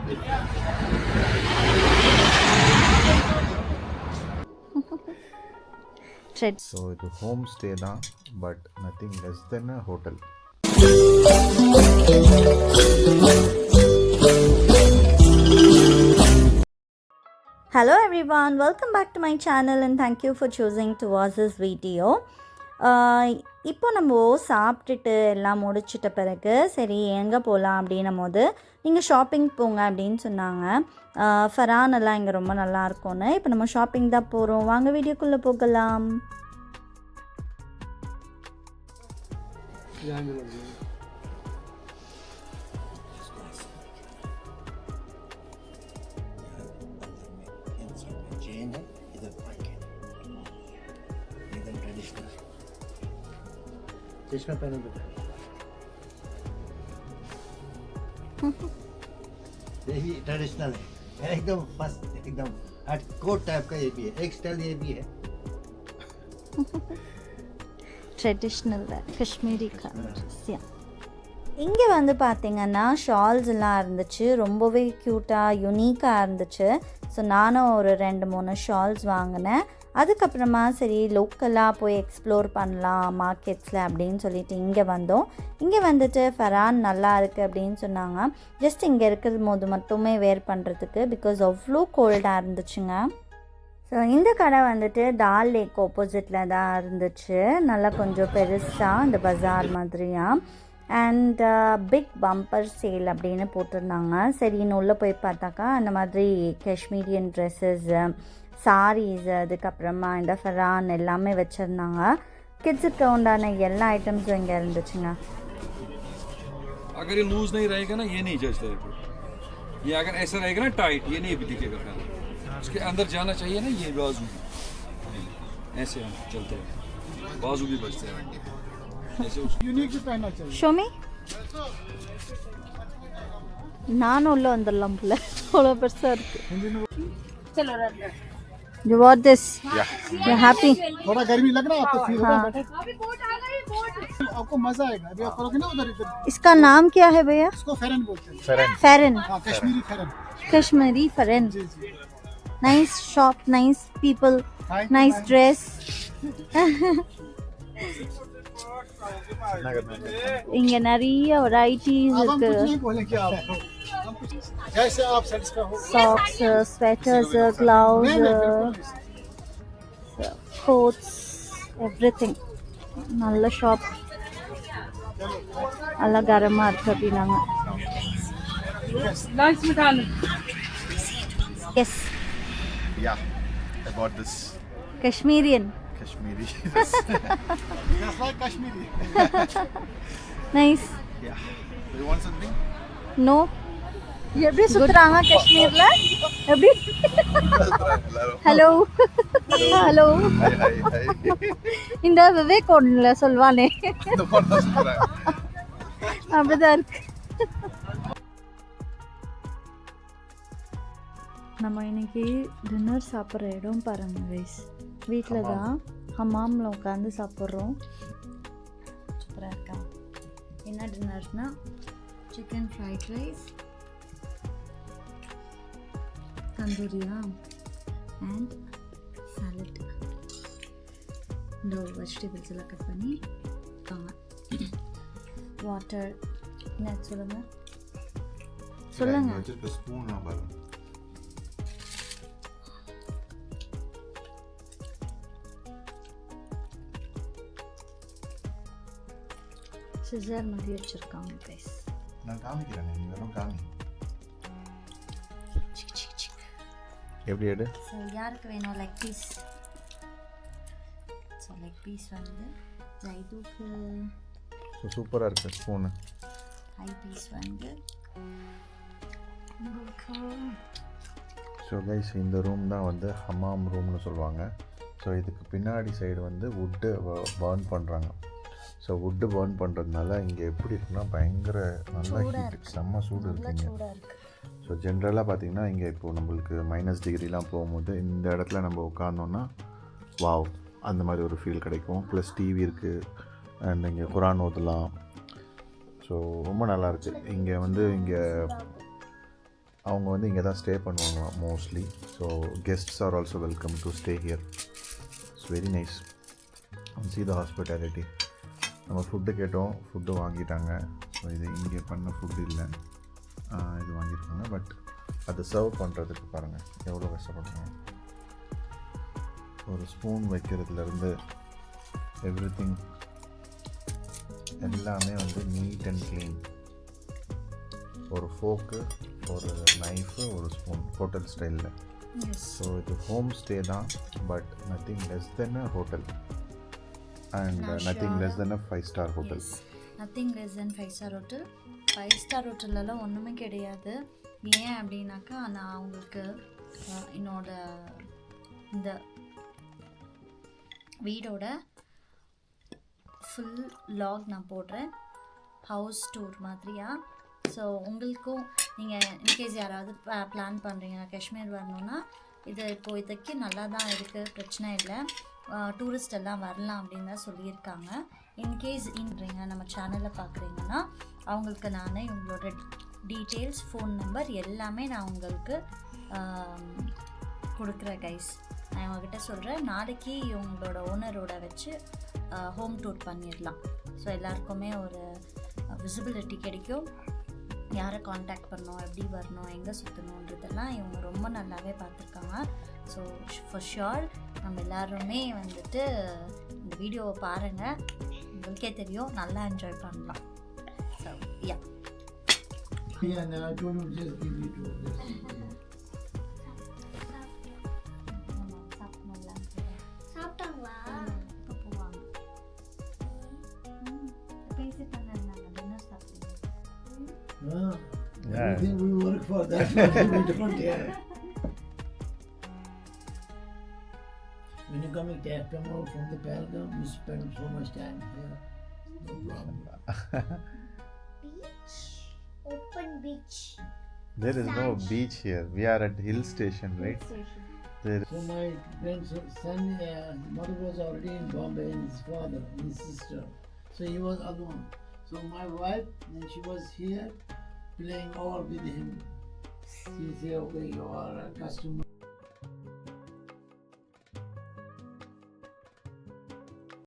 So it's a homestay now, but nothing less than a hotel. Hello everyone, welcome back to my channel and thank you for choosing to watch this video. இப்போ நம்ம சாப்பிட்டுட்டு எல்லாம் முடிச்சிட்ட பிறகு சரி எங்கே போகலாம் அப்படின்னும் போது நீங்கள் ஷாப்பிங் போங்க அப்படின்னு சொன்னாங்க. ஃபரான் எல்லாம் இங்கே ரொம்ப நல்லா இருக்கும்னு. இப்போ நம்ம ஷாப்பிங் தான் போகிறோம். வாங்க வீடியோக்குள்ளே போகலாம். चश्मा पहने बेटा यही ट्रेडिशनल है एकदम फर्स्ट एकदम हट कोट टाइप का ये भी है एक स्टाइल ये भी है ட்ரெடிஷ்னல் காஷ்மீரி கலர்ஸ். இங்கே வந்து பார்த்திங்கன்னா ஷால்ஸ் எல்லாம் இருந்துச்சு, ரொம்பவே க்யூட்டாக யூனிக்காக இருந்துச்சு. ஸோ நானும் ஒரு 2-3 ஷால்ஸ் வாங்கினேன். அதுக்கப்புறமா சரி லோக்கலாக போய் எக்ஸ்ப்ளோர் பண்ணலாம் மார்க்கெட்ஸில் அப்படின்னு சொல்லிட்டு இங்கே வந்தோம். இங்கே வந்துட்டு ஃபரான் நல்லா இருக்குது அப்படின்னு சொன்னாங்க. ஜஸ்ட் இங்கே இருக்கிற போது மட்டுமே வேர் பண்ணுறதுக்கு, பிகாஸ் அவ்வளோ கோல்டாக இருந்துச்சுங்க. ஸோ இந்த கடை வந்துட்டு டால் லேக் ஆப்போசிட்டில் தான் இருந்துச்சு. நல்லா கொஞ்சம் பெருசாக இந்த பஜார் மாதிரியாக. அண்ட் பிக் பம்பர் சேல் அப்படின்னு போட்டிருந்தாங்க. சரின்னு உள்ளே போய் பார்த்தாக்கா அந்த மாதிரி காஷ்மீரியன் ட்ரெஸ்ஸஸ், சாரீஸ், அதுக்கப்புறமா இந்த ஃபரான் எல்லாமே வச்சுருந்தாங்க. கிட்ஸுக்கு உண்டான எல்லா ஐட்டம்ஸும் இங்கே இருந்துச்சுங்க. अगर ये लूज नहीं रहेगा ना ये नहीं जचता है, ये अगर ऐसा रहेगा ना टाइट ये नहीं भी दिखेगा खाना, उसके अंदर जाना चाहिए ना ये बाजू, ऐसे हम चलते हैं बाजू भी बचते हैं ऐसे यूनिक भी पहनना चाहिए. ஷோமி நானும் உள்ள வந்துடலாம் போல, அவ்வளோ பெருசாக இருக்குது. You want this? Yeah. You're happy? थोड़ा गर्मी लग रहा है आपको फिर आपको मजा आएगा. अभी आप करोगे ना उधर इधर. इसका नाम क्या है भैया? इसको फेरन बोलते हैं. फेरन. हाँ कश्मीरी फेरन. कश्मीरी फेरन. जी जी. Nice shop, nice people, nice dress. இங்க நிறைய வெரைட்டிஸ் இருக்கு. जैसे आप सेटिस्फाई हो. Socks, sweaters, gloves, coats, everything. நல்ல ஷாப், அலங்காரமா இருக்கு அப்படின்னாங்க. Yes. Yeah, I bought this Kashmirian. Kashmiri. Just like Kashmiri. Nice. Yeah. Do you want something? No. எப்படி சுத்துறாங்க காஷ்மீர்ல? எப்படி? Hello hello. இந்த விவேக் ஒன்ல சொல்வானே அப்படிதான் இருக்கு. நம்ம இன்னைக்கு டின்னர் சாப்பிட்ற இடம் பாருங்க கைஸ். வீட்டில் தான் ஹமாமில் உட்காந்து சாப்பிட்றோம். சூப்பராக இருக்கா? என்ன டின்னர்னா சிக்கன் ஃப்ரைட் ரைஸ், தந்தூரியா அண்ட் சாலட். இந்த வெஜிடபிள்ஸ் எல்லாம் கட் பண்ணி வாட்டர். என்ன சொல்லுங்கள் சொல்லுங்கள். வச்சிருக்க ஸ்பூன் பாருங்க. சிசர் மாதிரி வச்சுருக்காங்க கைஸ். நான் காமிக்கிறேன், நீ வெறும் காமி. எப்படி எடு? ஸோ யாருக்கு வேணும் leg piece? So leg piece வந்து ஜைதுக்கு. ஸோ சூப்பராக இருக்குது ஸ்பூனு. ஹை பீஸ் வந்து ஸோ கைஸ் இந்த ரூம் தான் வந்து ஹமாம் ரூம்னு சொல்லுவாங்க. ஸோ இதுக்கு பின்னாடி சைடு வந்து வுட்டு பர்ன் பண்ணுறாங்க. ஸோ வுட்டு பர்ன் பண்ணுறதுனால இங்கே எப்படி இருக்குன்னா பயங்கர நல்லா ஹீட், செம்ம சூடு இருக்குங்க. ஸோ ஜென்ரலாக பார்த்திங்கன்னா இங்கே இப்போது நம்மளுக்கு -டிகிரிலாம் போகும்போது இந்த இடத்துல நம்ம உட்காந்தோன்னா வாவ் அந்த மாதிரி ஒரு ஃபீல் கிடைக்கும். ப்ளஸ் டிவி இருக்குது அண்ட் இங்கே குரான் ஓதலாம். ஸோ ரொம்ப நல்லாயிருக்கு. இங்கே வந்து இங்கே அவங்க வந்து இங்கே தான் ஸ்டே பண்ணுவாங்க mostly. So guests are also welcome to stay here. It's very nice. see the hospitality. நம்ம ஃபுட்டு கேட்டோம், ஃபுட்டு வாங்கிட்டாங்க. ஸோ இது இங்கே பண்ண ஃபுட்டு இல்லை, இது வாங்கியிருக்காங்க. பட் அதை சர்வ் பண்ணுறதுக்கு பாருங்கள் எவ்வளோ கஷ்டப்படுறாங்க. ஒரு ஸ்பூன் வைக்கிறதுலேருந்து எவ்ரிதிங் எல்லாமே வந்து நீட் அண்ட் க்ளீன். ஒரு ஃபோக்கு, ஒரு நைஃபு, ஒரு ஸ்பூன், ஹோட்டல் ஸ்டைலில். ஸோ இது ஹோம் ஸ்டே தான், but nothing less than a hotel and nothing less than a 5-star hotel. Nothing less than 5-star hotel. 5-star ஹோட்டல்லலாம் ஒன்றுமே கிடையாது. ஏன் அப்படின்னாக்கா நான் அவங்களுக்கு என்னோட இந்த வீடோட ஃபுல் லாக் நான் போடுறேன், ஹவுஸ் டூர் மாதிரியா. ஸோ உங்களுக்கும் நீங்கள் இன்கேஸ் யாராவது பிளான் பண்ணுறீங்க காஷ்மீர் வரணுன்னா, இது இப்போதைக்கு நல்லா தான் இருக்குது, பிரச்சனை இல்லை, டூரிஸ்ட் எல்லாம் வரலாம் அப்படின்னு தான் சொல்லியிருக்காங்க. இன்கேஸ் இன்றீங்க நம்ம சேனலில் பார்க்குறீங்கன்னா அவங்களுக்கு நான் இவங்களோட டீட்டெயில்ஸ், ஃபோன் நம்பர் எல்லாமே நான் உங்களுக்கு கொடுக்குறேன் கைஸ். நான் இவங்ககிட்ட சொல்கிறேன், நாளைக்கு இவங்களோட ஓனரோட வச்சு ஹோம் டூர் பண்ணிடலாம். ஸோ எல்லாருக்குமே ஒரு விசிபிலிட்டி கிடைக்கும், யாரை காண்டாக்ட் பண்ணணும், எப்படி வரணும், எங்கே சுற்றணுன்றதெல்லாம் இவங்க ரொம்ப நல்லாவே பார்த்துருக்காங்க. ஸோ ஃபார் ஷுர் நம்ம எல்லாருமே வந்துட்டு இந்த வீடியோவை பாருங்கள், உங்களுக்கே தெரியும், நல்லா என்ஜாய் பண்ணலாம். So yeah. Yeah, no, I told him just give it to this. சாப்பிட்டாங்களா? போவாங்க. பேசிட்டு இருந்தாங்க, டின்னர் சாப்பிட்டீங்க. Everything we work for that, we don't care. When you come to tomorrow from the Pahalgam, we spend so much time here. No problem. Beach? Open beach. There is no beach here. We are at hill station, right? So my grandson, mother was already in Bombay, and his father, and his sister. So he was alone. So my wife, and she was here playing all with him. She said, okay, you are a customer.